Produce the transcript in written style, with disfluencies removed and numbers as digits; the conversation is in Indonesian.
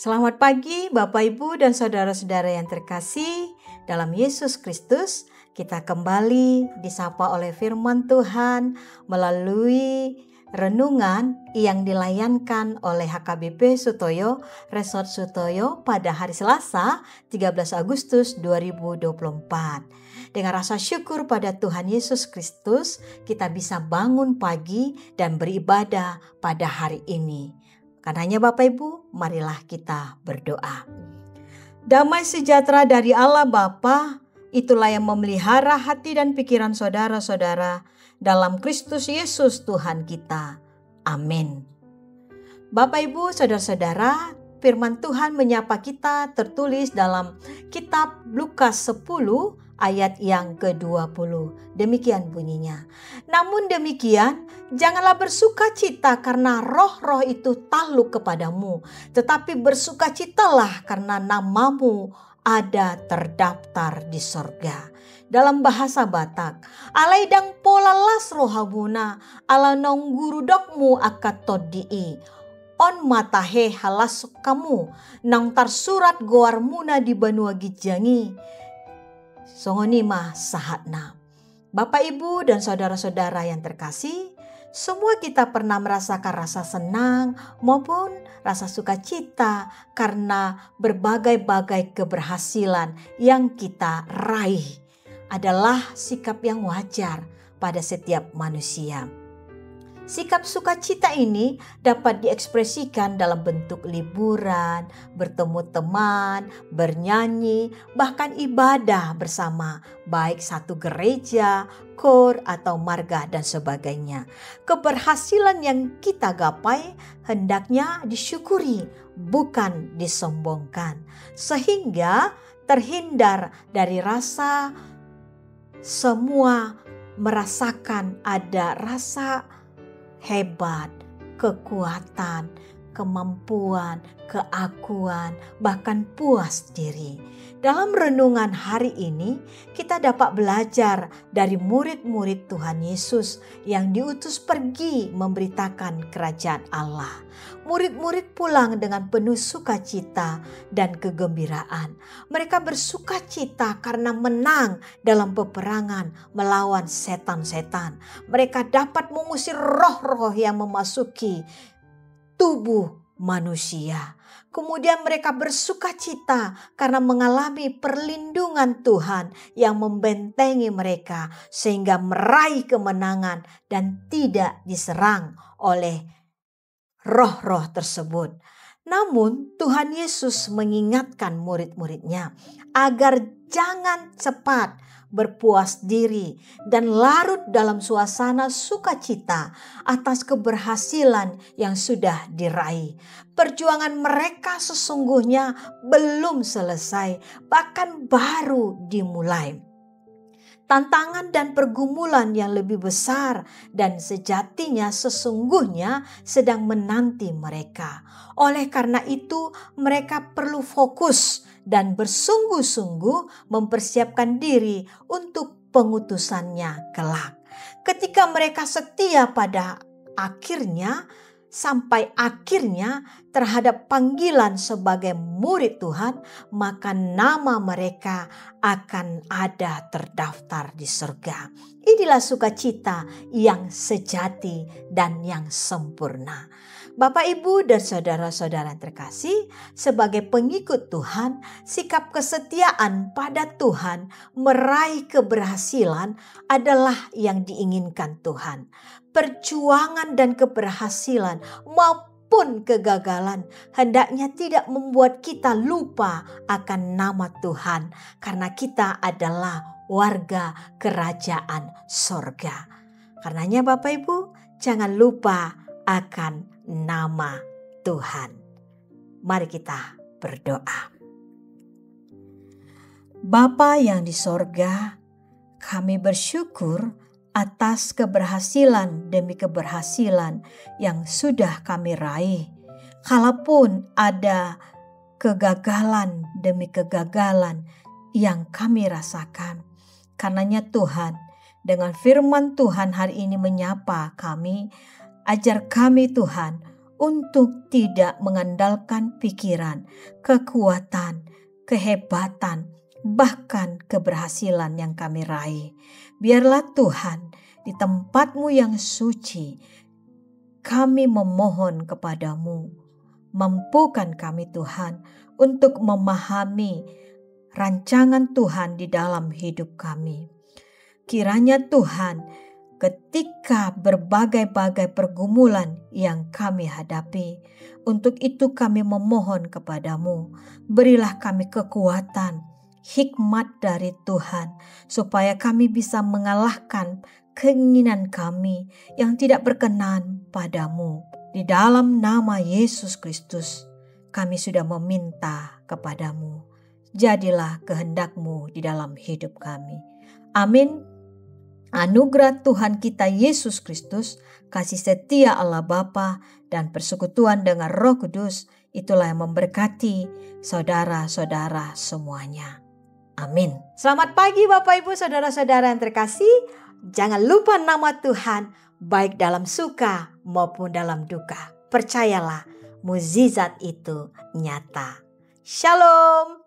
Selamat pagi Bapak Ibu dan saudara-saudara yang terkasih dalam Yesus Kristus. Kita kembali disapa oleh firman Tuhan melalui renungan yang dilayankan oleh HKBP Sutoyo, Resort Sutoyo pada hari Selasa 13 Agustus 2024. Dengan rasa syukur pada Tuhan Yesus Kristus, kita bisa bangun pagi dan beribadah pada hari ini. Karenanya Bapak Ibu, marilah kita berdoa. Damai sejahtera dari Allah Bapa, itulah yang memelihara hati dan pikiran saudara-saudara dalam Kristus Yesus Tuhan kita. Amin. Bapak Ibu, saudara-saudara, firman Tuhan menyapa kita tertulis dalam kitab Lukas 10 ayat yang ke-20. Demikian bunyinya. Namun demikian, janganlah bersukacita karena roh-roh itu takluk kepadamu, tetapi bersukacitalah karena namamu ada terdaftar di sorga. Dalam bahasa Batak, alaidang pola las rohabuna, ala nong guru dokmu akat todii. On matahe halas kamu, nang tar surat goar muna di Banua Gijangi. Songonima sahatna. Bapak Ibu dan saudara-saudara yang terkasih, semua kita pernah merasakan rasa senang maupun rasa sukacita karena berbagai-bagai keberhasilan yang kita raih. Adalah sikap yang wajar pada setiap manusia. Sikap sukacita ini dapat diekspresikan dalam bentuk liburan, bertemu teman, bernyanyi, bahkan ibadah bersama, baik satu gereja, kor, atau marga, dan sebagainya. Keberhasilan yang kita gapai hendaknya disyukuri, bukan disombongkan, sehingga terhindar dari rasa semua merasakan ada rasa hebat, kekuatan, kemampuan, keakuan, bahkan puas diri. Dalam renungan hari ini, kita dapat belajar dari murid-murid Tuhan Yesus yang diutus pergi memberitakan kerajaan Allah. Murid-murid pulang dengan penuh sukacita dan kegembiraan. Mereka bersukacita karena menang dalam peperangan melawan setan-setan. Mereka dapat mengusir roh-roh yang memasuki tubuh manusia. Kemudian mereka bersukacita karena mengalami perlindungan Tuhan yang membentengi mereka sehingga meraih kemenangan dan tidak diserang oleh roh-roh tersebut. Namun Tuhan Yesus mengingatkan murid-muridnya agar jangan cepat berpuas diri dan larut dalam suasana sukacita atas keberhasilan yang sudah diraih. Perjuangan mereka sesungguhnya belum selesai, bahkan baru dimulai. Tantangan dan pergumulan yang lebih besar dan sejatinya sesungguhnya sedang menanti mereka. Oleh karena itu, mereka perlu fokus dan bersungguh-sungguh mempersiapkan diri untuk pengutusannya kelak. Ketika mereka setia pada akhirnya, sampai akhirnya terhadap panggilan sebagai murid Tuhan, maka nama mereka akan ada terdaftar di surga. Inilah sukacita yang sejati dan yang sempurna. Bapak, Ibu, dan saudara-saudara yang terkasih, sebagai pengikut Tuhan, sikap kesetiaan pada Tuhan meraih keberhasilan adalah yang diinginkan Tuhan. Perjuangan dan keberhasilan maupun kegagalan hendaknya tidak membuat kita lupa akan nama Tuhan, karena kita adalah warga kerajaan sorga. Karenanya Bapak Ibu, jangan lupa akan nama Tuhan. Mari kita berdoa. Bapa yang di sorga, kami bersyukur atas keberhasilan demi keberhasilan yang sudah kami raih. Kalaupun ada kegagalan demi kegagalan yang kami rasakan. Karenanya Tuhan, dengan firman Tuhan hari ini menyapa kami, ajar kami Tuhan untuk tidak mengandalkan pikiran, kekuatan, kehebatan, bahkan keberhasilan yang kami raih. Biarlah Tuhan, di tempat-Mu yang suci, kami memohon kepadamu, mampukan kami Tuhan untuk memahami rancangan Tuhan di dalam hidup kami. Kiranya Tuhan, ketika berbagai-bagai pergumulan yang kami hadapi, untuk itu kami memohon kepadamu, berilah kami kekuatan, hikmat dari Tuhan, supaya kami bisa mengalahkan keinginan kami yang tidak berkenan padamu. Di dalam nama Yesus Kristus, kami sudah meminta kepadamu. Jadilah kehendak-Mu di dalam hidup kami. Amin. Anugerah Tuhan kita Yesus Kristus, kasih setia Allah Bapa, dan persekutuan dengan Roh Kudus, itulah yang memberkati saudara-saudara semuanya. Amin. Selamat pagi Bapak Ibu saudara-saudara yang terkasih. Jangan lupa nama Tuhan, baik dalam suka maupun dalam duka. Percayalah, mukjizat itu nyata. Shalom.